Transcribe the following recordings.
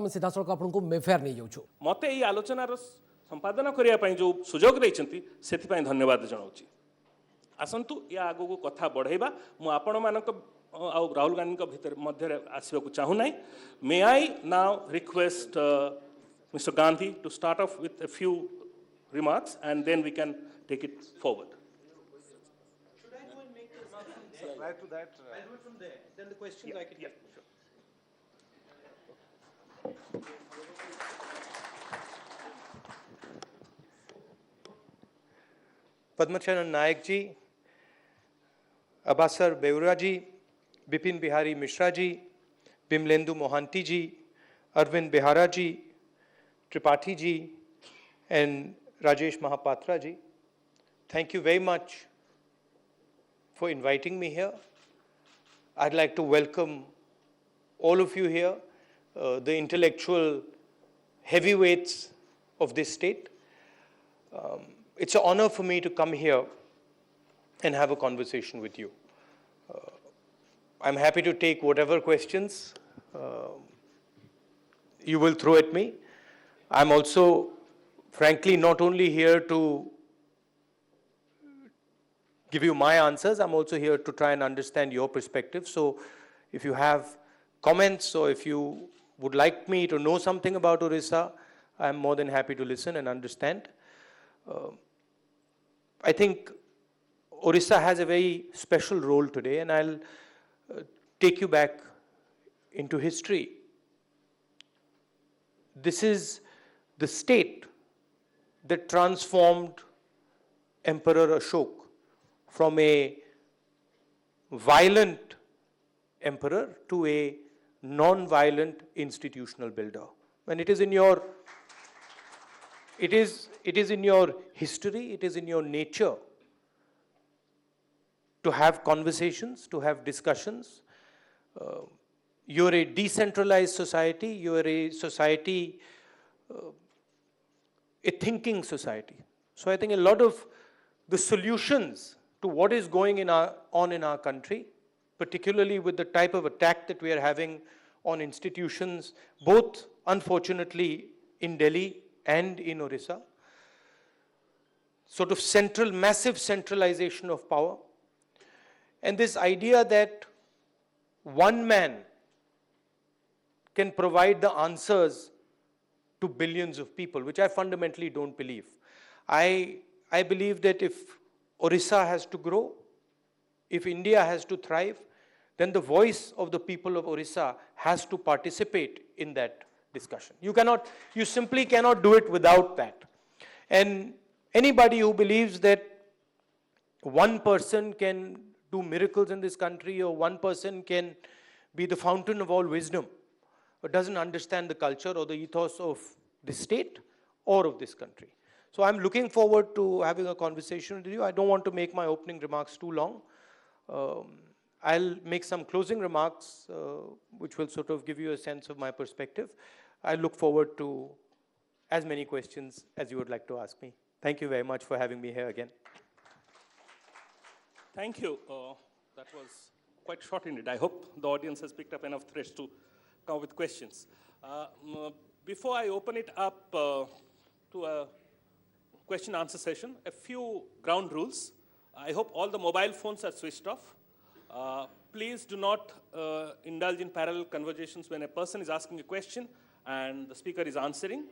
आम सीधासख आपको मेफेयर नहीं जाऊँ मत ये आलोचनार संपादन करने जो सुजोग देती से धन्यवाद जनावि आसतु या आग को कथा बढ़ेबा आपण मान राहुल गांधी भितर मध्य आसवाक चाहूना may I now request mister Gandhi to start off with a few remarks and then we can take it forward. Should I go and make the remarks from there? Prior to that, I'll do it from there. Then the questions I can get. Sure. Padmacharan Nayak ji, Abasar Beura ji, Bipin Bihari Mishra ji, Bimlendu Mohanty ji, Arvind Behara ji, Tripathi ji, and Rajesh Mahapatra ji. Thank you very much for inviting me here. I'd like to welcome all of you here, the intellectual heavyweights of this state. It's an honor for me to come here and have a conversation with you. I'm happy to take whatever questions you will throw at me. I'm also, frankly, not only here to give you my answers, I'm also here to try and understand your perspective. So if you have comments or if you would like me to know something about Odisha, I'm more than happy to listen and understand. I think Odisha has a very special role today, and I'll take you back into history. This is the state that transformed Emperor Ashok from a violent emperor to a non-violent institutional builder. And it is in your it is in your history, it is in your nature to have conversations, to have discussions. You're a decentralized society, you're a society, a thinking society. So I think a lot of the solutions to what is going on in our country, particularly with the type of attack that we are having on institutions, both unfortunately in Delhi and in Odisha, sort of massive centralization of power, and this idea that one man can provide the answers to billions of people, which I fundamentally don't believe. I believe that if Odisha has to grow, if India has to thrive, then the voice of the people of Odisha has to participate in that discussion. You simply cannot do it without that. And anybody who believes that one person can do miracles in this country or one person can be the fountain of all wisdom or doesn't understand the culture or the ethos of this state or of this country. So I'm looking forward to having a conversation with you. I don't want to make my opening remarks too long. I'll make some closing remarks which will sort of give you a sense of my perspective. I look forward to as many questions as you would like to ask me. Thank you very much for having me here again. Thank you. That was quite short indeed. I hope the audience has picked up enough threads to come with questions. Before I open it up to a question answer session, a few ground rules. I hope all the mobile phones are switched off. Please do not indulge in parallel conversations when a person is asking a question and the speaker is answering.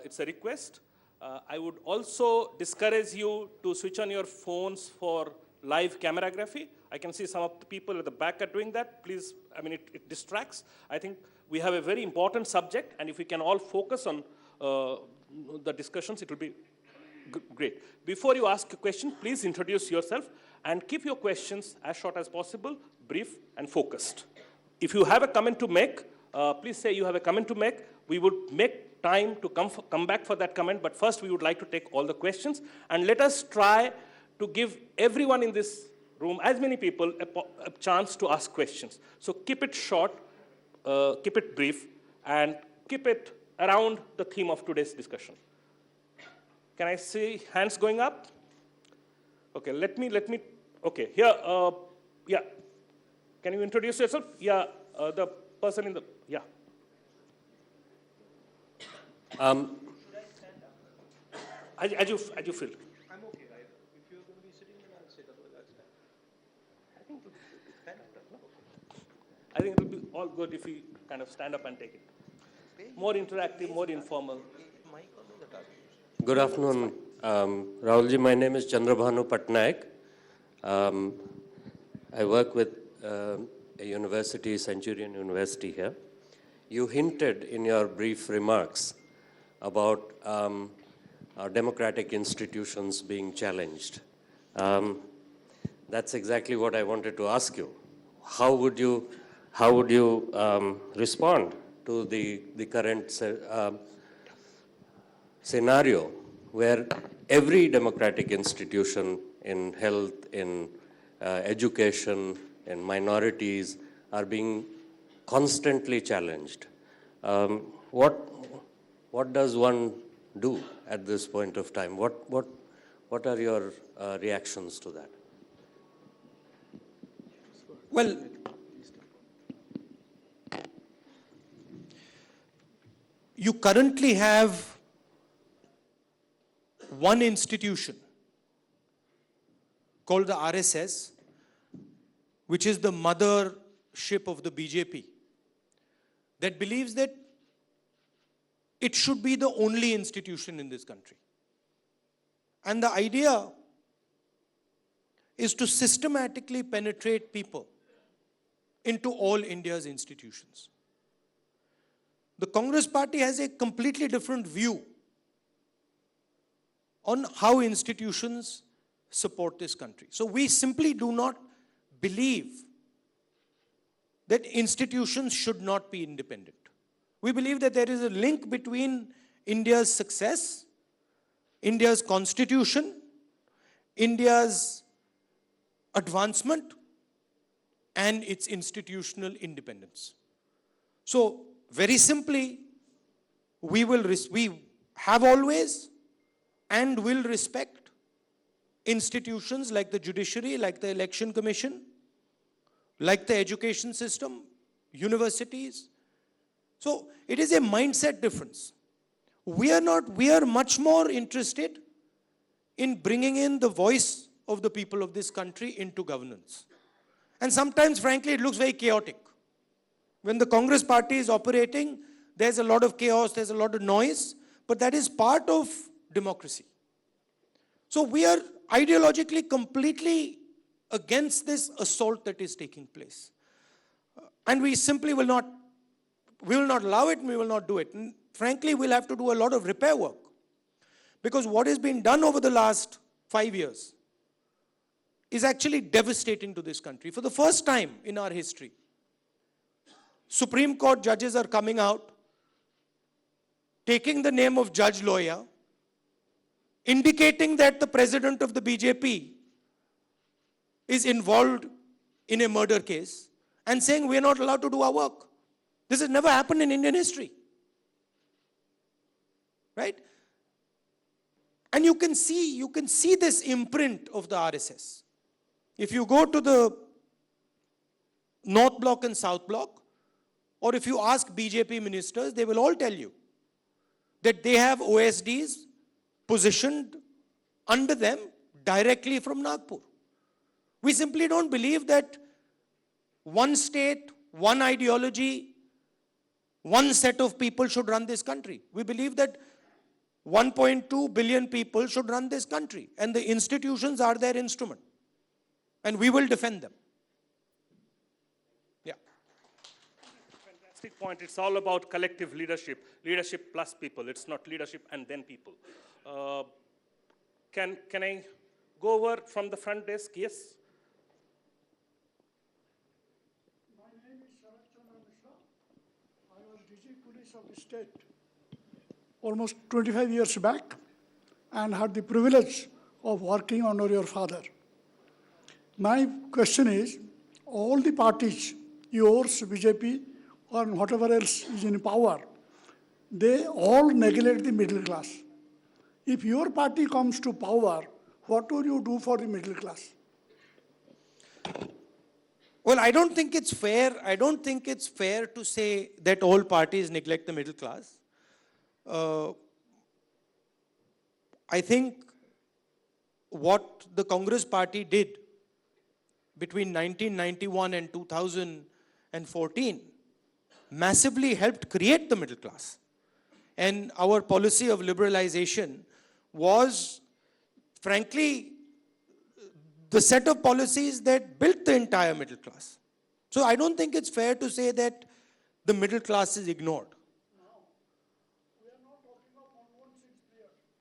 It's a request. I would also discourage you to switch on your phones for live cameragraphy. I can see some of the people at the back are doing that. Please, I mean, it distracts. I think we have a very important subject, and if we can all focus on the discussions, it will be great. Before you ask a question, please introduce yourself and keep your questions as short as possible, brief and focused. If you have a comment to make, please say you have a comment to make. We would make time to come back for that comment, but first we would like to take all the questions, and let us try to give everyone in this room, as many people, a chance to ask questions. So keep it short, keep it brief, and keep it around the theme of today's discussion. Can I see hands going up? Okay, let me, okay, here, yeah. Can you introduce yourself? Yeah, the person in the, yeah. As you feel. I'm okay, right? If you're going to be sitting, then I'll sit. Otherwise, I'll stand. I think it will be all good if we kind of stand up and take it. More interactive, more informal. Good afternoon, Rahulji. My name is Chandrabhanu Patnaik. I work with a university, Centurion University here. You hinted in your brief remarks about our democratic institutions being challenged. That's exactly what I wanted to ask you. How would you respond to the current scenario where every democratic institution in health, in education, in minorities are being constantly challenged? What does one do at this point of time? What are your reactions to that? Well, you currently have one institution called the RSS, which is the mothership of the BJP, that believes that it should be the only institution in this country. And the idea is to systematically penetrate people into all India's institutions. The Congress party has a completely different view on how institutions support this country. So we simply do not believe that institutions should not be independent. We believe that there is a link between India's success, India's constitution, India's advancement, and its institutional independence. So, very simply, we have always and will respect institutions like the judiciary, like the election commission, like the education system, universities. So it is a mindset difference. We are much more interested in bringing in the voice of the people of this country into governance. And sometimes, frankly, it looks very chaotic. When the Congress party is operating, there's a lot of chaos, there's a lot of noise, but that is part of democracy. So we are ideologically completely against this assault that is taking place. And we simply will not allow it and we will not do it. And frankly, we'll have to do a lot of repair work. Because what has been done over the last 5 years is actually devastating to this country. For the first time in our history, Supreme Court judges are coming out, taking the name of Judge Loya, indicating that the president of the BJP is involved in a murder case, and saying we are not allowed to do our work. This has never happened in Indian history. Right? And you can see this imprint of the RSS. If you go to the North Block and South Block, or if you ask BJP ministers, they will all tell you that they have OSDs positioned under them directly from Nagpur. We simply don't believe that one state, one ideology, one set of people should run this country. We believe that 1.2 billion people should run this country, and the institutions are their instrument. And we will defend them. Yeah. Fantastic point. It's all about collective leadership. Leadership plus people. It's not leadership and then people. Can I go over from the front desk? Yes? My name is Sharat Chandra Mishra. I was DG Police of the state almost 25 years back and had the privilege of working under your father. My question is, all the parties, yours, BJP, or whatever else is in power, they all neglect the middle class. If your party comes to power, what will you do for the middle class? Well, I don't think it's fair. I don't think it's fair to say that all parties neglect the middle class. uh, I think what the Congress party did between 1991 and 2014 massively helped create the middle class. And our policy of liberalization was, frankly, the set of policies that built the entire middle class. So I don't think it's fair to say that the middle class is ignored.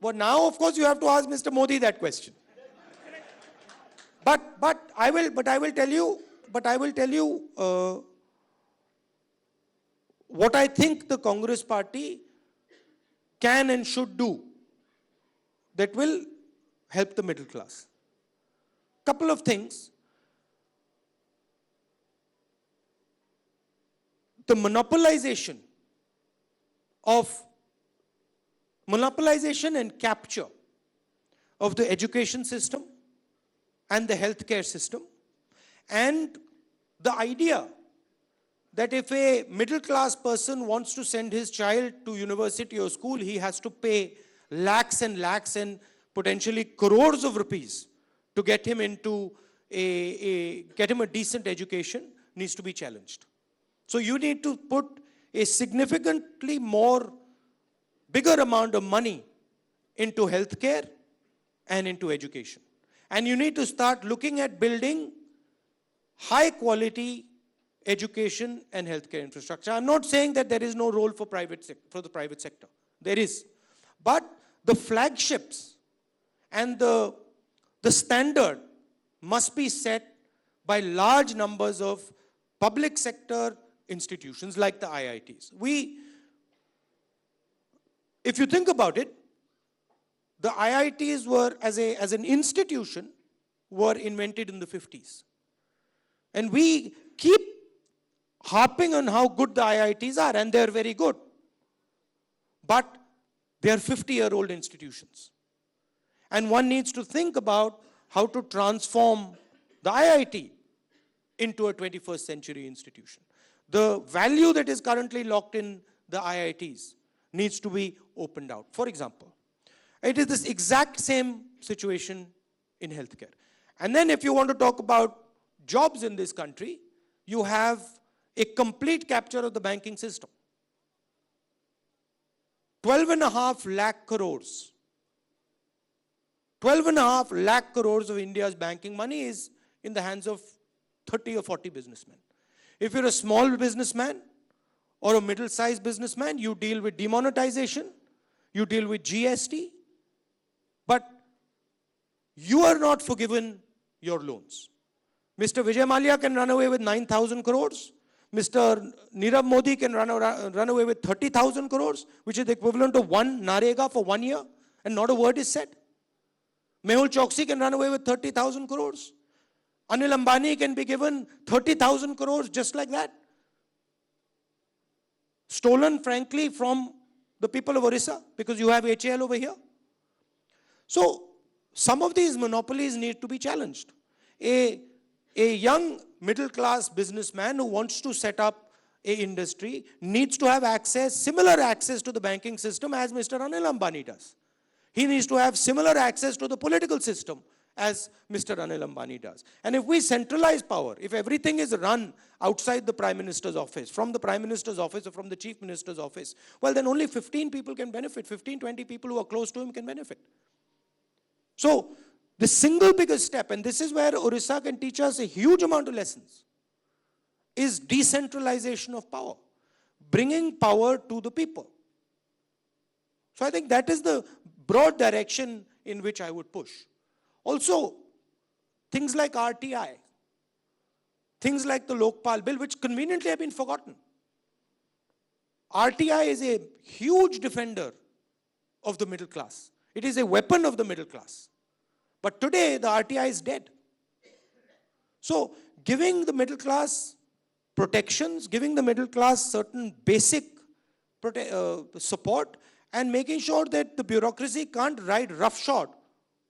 Well, now, of course, you have to ask Mr. Modi that question. But I will tell you what I think the Congress party can and should do that will help the middle class. Couple of things. The monopolization and capture of the education system and the healthcare system, and the idea that if a middle class person wants to send his child to university or school, he has to pay lakhs and lakhs and potentially crores of rupees to get him into a decent education, needs to be challenged. So you need to put a significantly bigger amount of money into healthcare and into education. And you need to start looking at building high quality education and healthcare infrastructure. I'm not saying that there is no role for the private sector. There is. But the flagships and the standard must be set by large numbers of public sector institutions like the IITs. If you think about it, the IITs were, as an institution, were invented in the 50s. And we keep harping on how good the IITs are, and they're very good. But they're 50-year-old institutions. And one needs to think about how to transform the IIT into a 21st century institution. The value that is currently locked in the IITs needs to be opened out. For example, it is this exact same situation in healthcare. And then if you want to talk about jobs in this country, you have a complete capture of the banking system. 12.5 lakh crores. 12.5 lakh crores of India's banking money is in the hands of 30 or 40 businessmen. If you're a small businessman or a middle-sized businessman, you deal with demonetization, you deal with GST, but you are not forgiven your loans. Mr. Vijay Mallya can run away with 9,000 crores. Mr. Nirav Modi can run away with 30,000 crores, which is the equivalent of one Narega for 1 year, and not a word is said. Mehul Choksi can run away with 30,000 crores. Anil Ambani can be given 30,000 crores just like that. Stolen, frankly, from the people of Odisha, because you have HAL over here. So, some of these monopolies need to be challenged. A young middle-class businessman who wants to set up an industry needs to have similar access to the banking system as Mr. Anil Ambani does. He needs to have similar access to the political system as Mr. Anil Ambani does. And if we centralize power, if everything is run outside the Prime Minister's office, from the Prime Minister's office or from the Chief Minister's office, well, then only 15 people can benefit. 15, 20 people who are close to him can benefit. So, the single biggest step, and this is where Odisha can teach us a huge amount of lessons, is decentralization of power. Bringing power to the people. So I think that is the broad direction in which I would push. Also, things like RTI, things like the Lokpal Bill, which conveniently have been forgotten. RTI is a huge defender of the middle class. It is a weapon of the middle class. But today, the RTI is dead. So, giving the middle class protections, giving the middle class certain basic support, and making sure that the bureaucracy can't ride roughshod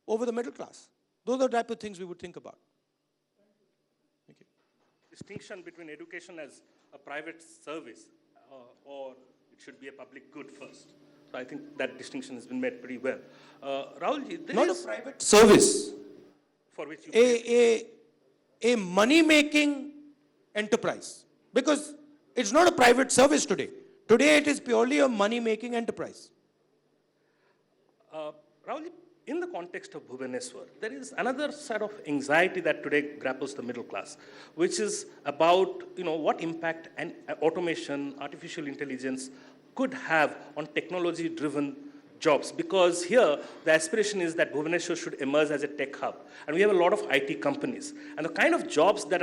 over the middle class. Those are the type of things we would think about. Thank you. Distinction between education as a private service or it should be a public good first. So I think that distinction has been made pretty well. Rahulji, there Not a is, private service, for which you a money-making enterprise. Because it's not a private service today. Today it is purely a money-making enterprise. Rahulji, in the context of Bhubaneswar, there is another set of anxiety that today grapples the middle class, which is about what impact and automation, artificial intelligence could have on technology-driven jobs. Because here, the aspiration is that Bhubaneswar should emerge as a tech hub, and we have a lot of IT companies, and the kind of jobs that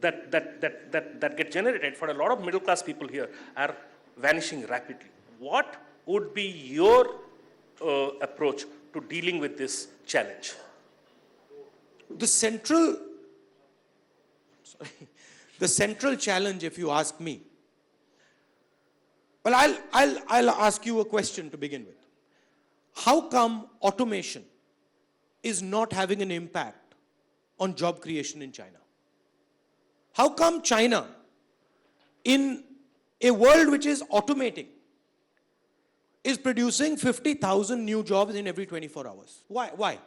get generated for a lot of middle-class people here are vanishing rapidly. What would be your approach to dealing with this challenge? The central challenge, if you ask me, well, I'll ask you a question to begin with. How come automation is not having an impact on job creation in China? How come China, in a world which is automating, is producing 50,000 new jobs in every 24 hours? Why?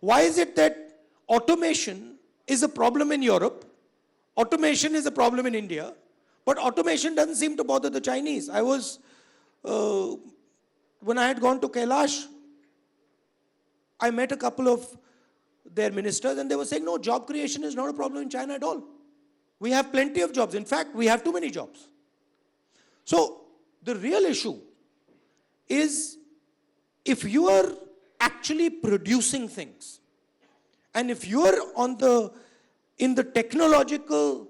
Why is it that automation is a problem in Europe, automation is a problem in India, but automation doesn't seem to bother the Chinese? I was, when I had gone to Kailash, I met a couple of their ministers and they were saying, no, job creation is not a problem in China at all. We have plenty of jobs. In fact, we have too many jobs. So the real issue is if you are actually producing things and if you are in the technological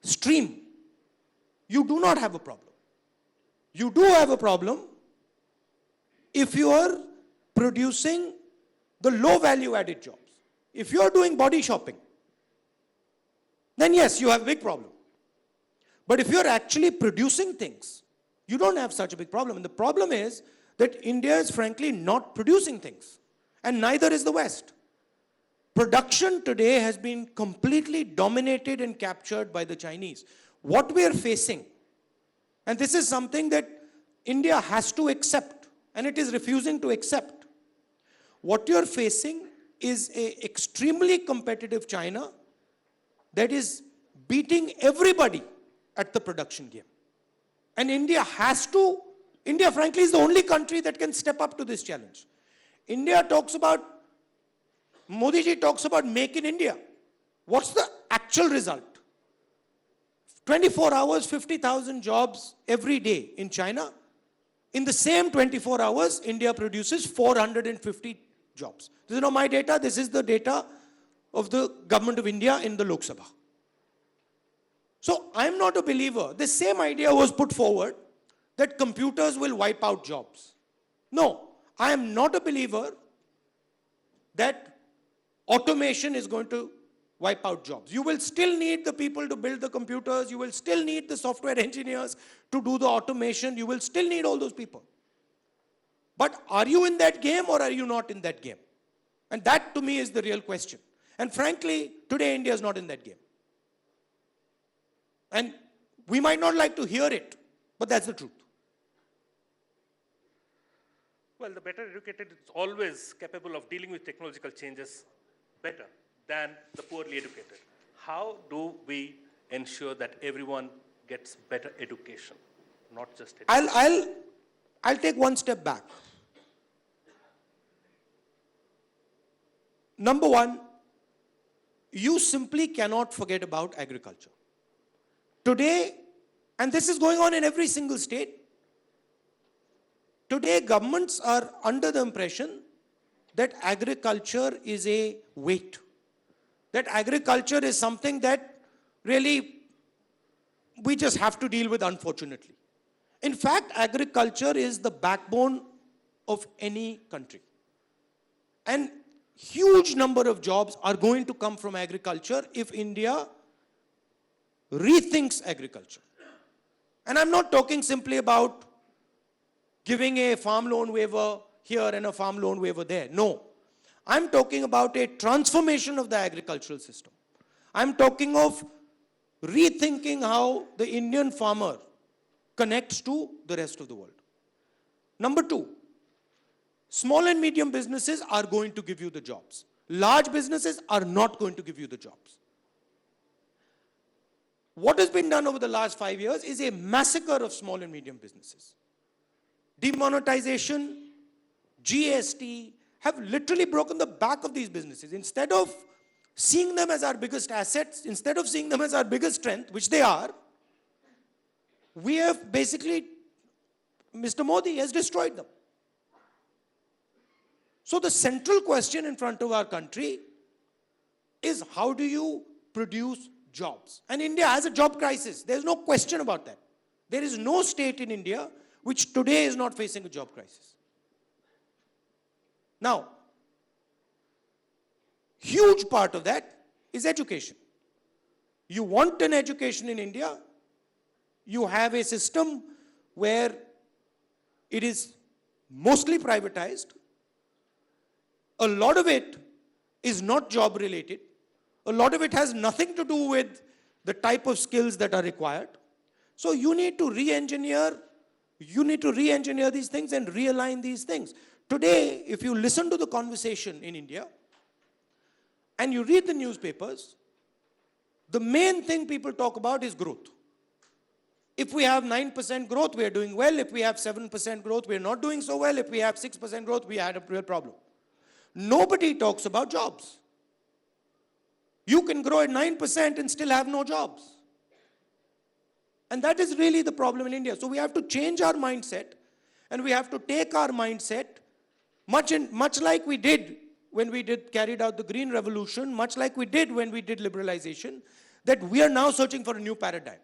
stream, you do not have a problem. You do have a problem if you are producing the low value added jobs. If you are doing body shopping, then yes, you have a big problem. But if you are actually producing things, you don't have such a big problem. And the problem is that India is frankly not producing things. And neither is the West. Production today has been completely dominated and captured by the Chinese. What we are facing, and this is something that India has to accept, and it is refusing to accept. What you are facing is an extremely competitive China that is beating everybody at the production game. And India frankly is the only country that can step up to this challenge. Modi ji talks about make in India. What's the actual result? 24 hours, 50,000 jobs every day in China. In the same 24 hours, India produces 450 jobs. This is not my data, this is the data of the government of India in the Lok Sabha. So I'm not a believer. The same idea was put forward that computers will wipe out jobs. No, I am not a believer that automation is going to wipe out jobs. You will still need the people to build the computers. You will still need the software engineers to do the automation. You will still need all those people. But are you in that game or are you not in that game? And that to me is the real question. And frankly, today India is not in that game. And we might not like to hear it, but that's the truth. Well, the better educated is always capable of dealing with technological changes better than the poorly educated. How do we ensure that everyone gets better education, not just education? I'll take one step back. Number one, you simply cannot forget about agriculture. Today, and this is going on in every single state, today governments are under the impression that agriculture is a weight. That agriculture is something that really we just have to deal with, unfortunately. In fact, agriculture is the backbone of any country. And huge number of jobs are going to come from agriculture if India rethinks agriculture. And I'm not talking simply about giving a farm loan waiver here and a farm loan waiver there. No. I'm talking about a transformation of the agricultural system. I'm talking of rethinking how the Indian farmer connects to the rest of the world. Number two, small and medium businesses are going to give you the jobs. Large businesses are not going to give you the jobs. What has been done over the last 5 years is a massacre of small and medium businesses. Demonetization, GST have literally broken the back of these businesses. Instead of seeing them as our biggest assets, instead of seeing them as our biggest strength, which they are, we have basically, Mr. Modi has destroyed them. So the central question in front of our country is, how do you produce jobs? And India has a job crisis. There's no question about that. There is no state in India which today is not facing a job crisis. Now, huge part of that is education. You want an education in India, you have a system where it is mostly privatized. A lot of it is not job related. A lot of it has nothing to do with the type of skills that are required. So you need to re-engineer these things and realign these things. Today, if you listen to the conversation in India and you read the newspapers, the main thing people talk about is growth. If we have 9% growth, we are doing well. If we have 7% growth, we are not doing so well. If we have 6% growth, we had a real problem. Nobody talks about jobs. You can grow at 9% and still have no jobs. And that is really the problem in India. So we have to change our mindset, and we have to take our mindset much like we did when we carried out the Green Revolution, much like we did when we did liberalization, that we are now searching for a new paradigm.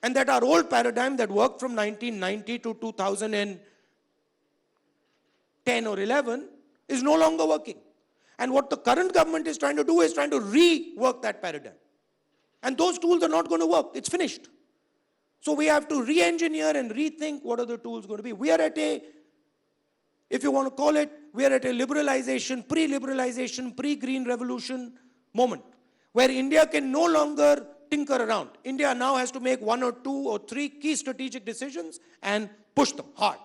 And that our old paradigm that worked from 1990 to 2010 or 11 is no longer working. And what the current government is trying to do is trying to rework that paradigm. And those tools are not going to work. It's finished. So we have to re-engineer and rethink what are the tools going to be. We are at a, if you want to call it, we are at a liberalization, pre-liberalization, pre-green revolution moment, where India can no longer tinker around. India now has to make 1 or 2 or 3 key strategic decisions and push them hard.